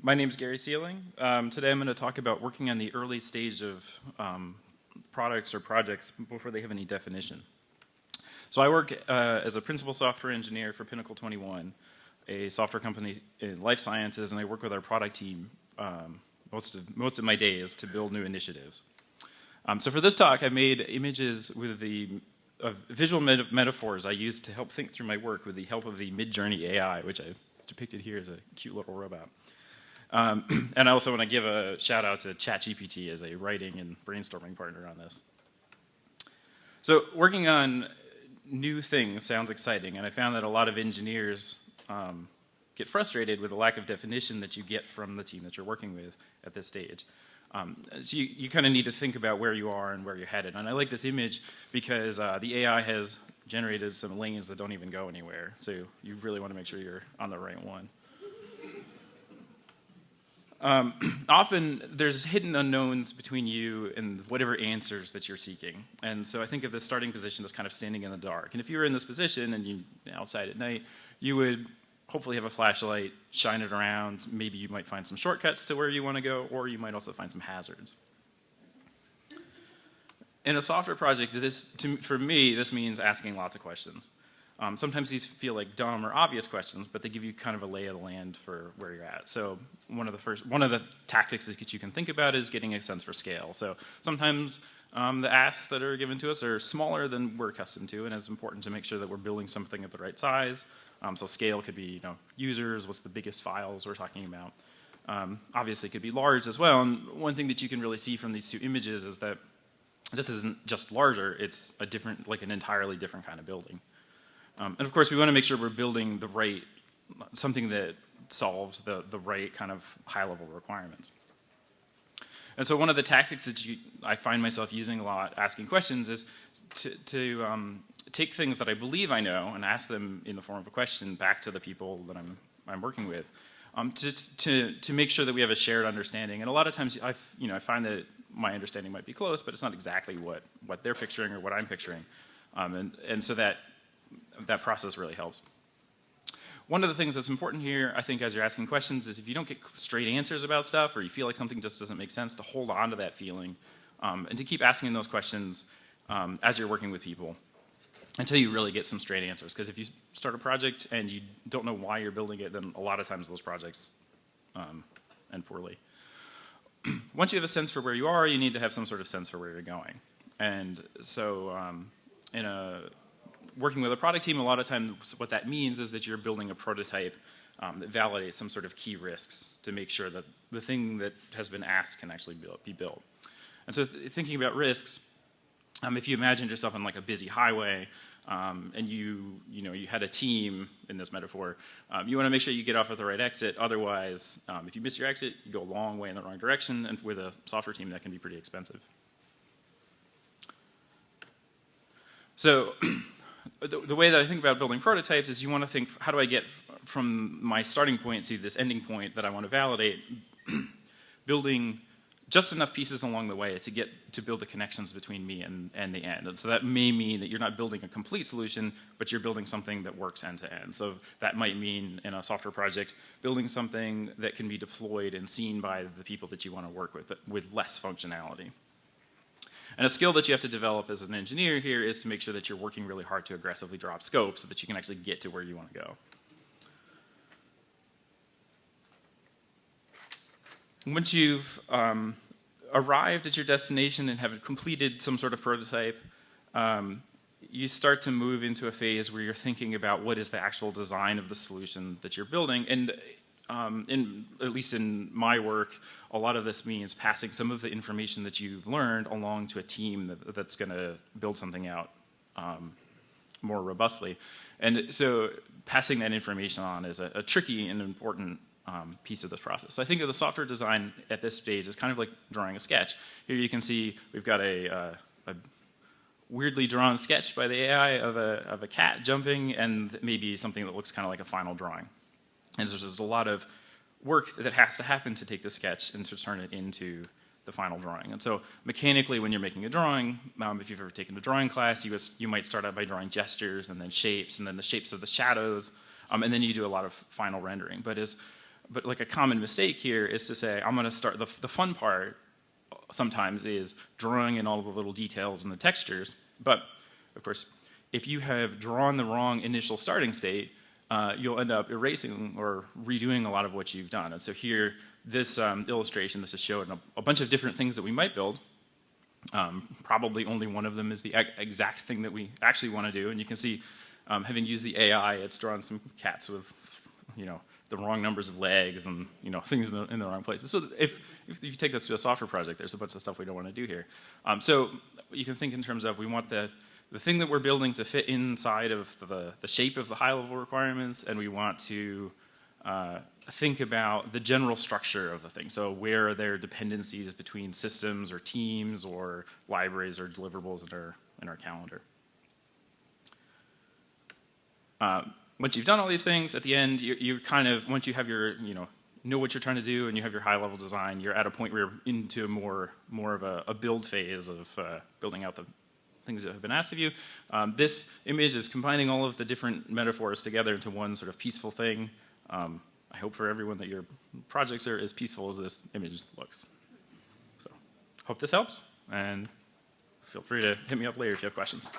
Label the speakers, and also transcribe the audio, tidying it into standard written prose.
Speaker 1: My name's Gary Sieling. Today I'm going to talk about working on the early stage of products or projects before they have any definition. So I work as a principal software engineer for Pinnacle 21, a software company in life sciences, and I work with our product team most of my days to build new initiatives. So for this talk, I made images with the visual metaphors I use to help think through my work with the help of the Midjourney AI, which I've depicted here as a cute little robot. And I also want to give a shout out to ChatGPT as a writing and brainstorming partner on this. So working on new things sounds exciting, and I found that a lot of engineers get frustrated with the lack of definition that you get from the team that you're working with at this stage. So you kind of need to think about where you are and where you're headed. And I like this image because the AI has generated some lanes that don't even go anywhere. So you really want to make sure you're on the right one. Often there's hidden unknowns between you and whatever answers that you're seeking. And so I think of the starting position as kind of standing in the dark. And if you were in this position and you're outside at night, you would hopefully have a flashlight, shine it around. Maybe you might find some shortcuts to where you want to go, or you might also find some hazards. In a software project, for me, this means asking lots of questions. Sometimes these feel like dumb or obvious questions, but they give you kind of a lay of the land for where you're at. So one of the tactics that you can think about is getting a sense for scale. So sometimes the asks that are given to us are smaller than we're accustomed to, and it's important to make sure that we're building something at the right size. So scale could be, users, what's the biggest files we're talking about. Obviously it could be large as well, and one thing that you can really see from these two images is that this isn't just larger, it's an entirely different kind of building. And of course, we want to make sure we're building something that solves the right kind of high-level requirements. And so one of the tactics that I find myself using a lot, asking questions, is to take things that I believe I know and ask them in the form of a question back to the people that I'm working with, to make sure that we have a shared understanding. And a lot of times, I find that my understanding might be close, but it's not exactly what they're picturing or what I'm picturing, and so that process really helps. One of the things that's important here, I think, as you're asking questions, is if you don't get straight answers about stuff or you feel like something just doesn't make sense, to hold on to that feeling and to keep asking those questions as you're working with people until you really get some straight answers. Because if you start a project and you don't know why you're building it, then a lot of times those projects end poorly. Once you have a sense for where you are, you need to have some sort of sense for where you're going. And so working with a product team, a lot of times what that means is that you're building a prototype that validates some sort of key risks to make sure that the thing that has been asked can actually be built. And so thinking about risks, if you imagined yourself on like a busy highway and you had a team in this metaphor, you want to make sure you get off at the right exit. Otherwise, if you miss your exit, you go a long way in the wrong direction, and with a software team, that can be pretty expensive. So the way that I think about building prototypes is you want to think, how do I get from my starting point to this ending point that I want to validate, building just enough pieces along the way to build the connections between me and the end. And so that may mean that you're not building a complete solution, but you're building something that works end to end. So that might mean in a software project, building something that can be deployed and seen by the people that you want to work with, but with less functionality. And a skill that you have to develop as an engineer here is to make sure that you're working really hard to aggressively drop scope so that you can actually get to where you want to go. Once you've arrived at your destination and have completed some sort of prototype, you start to move into a phase where you're thinking about what is the actual design of the solution that you're building. And at least in my work, a lot of this means passing some of the information that you've learned along to a team that's going to build something out more robustly. And so passing that information on is a tricky and important piece of this process. So I think of the software design at this stage as kind of like drawing a sketch. Here you can see we've got a weirdly drawn sketch by the AI of a cat jumping, and maybe something that looks kind of like a final drawing. And so there's a lot of work that has to happen to take the sketch and to turn it into the final drawing. And so mechanically, when you're making a drawing, if you've ever taken a drawing class, you might start out by drawing gestures and then the shapes of the shadows, and then you do a lot of final rendering. But as But like a common mistake here is to say, I'm going to start, the fun part sometimes is drawing in all the little details and the textures. But of course, if you have drawn the wrong initial starting state, you'll end up erasing or redoing a lot of what you've done. And so here, this illustration, this is showing a bunch of different things that we might build. Probably only one of them is the exact thing that we actually want to do. And you can see, having used the AI, it's drawn some cats with, the wrong numbers of legs and, things in the wrong places. So if you take this to a software project, there's a bunch of stuff we don't want to do here. So you can think in terms of we want the thing that we're building to fit inside of the shape of the high-level requirements, and we want to think about the general structure of the thing. So where are there dependencies between systems or teams or libraries or deliverables in our calendar. Once you've done all these things, at the end, you kind of, once you have your, know what you're trying to do and you have your high-level design, you're at a point where you're into more of a build phase of building out the things that have been asked of you. This image is combining all of the different metaphors together into one sort of peaceful thing. I hope for everyone that your projects are as peaceful as this image looks. So, hope this helps, and feel free to hit me up later if you have questions.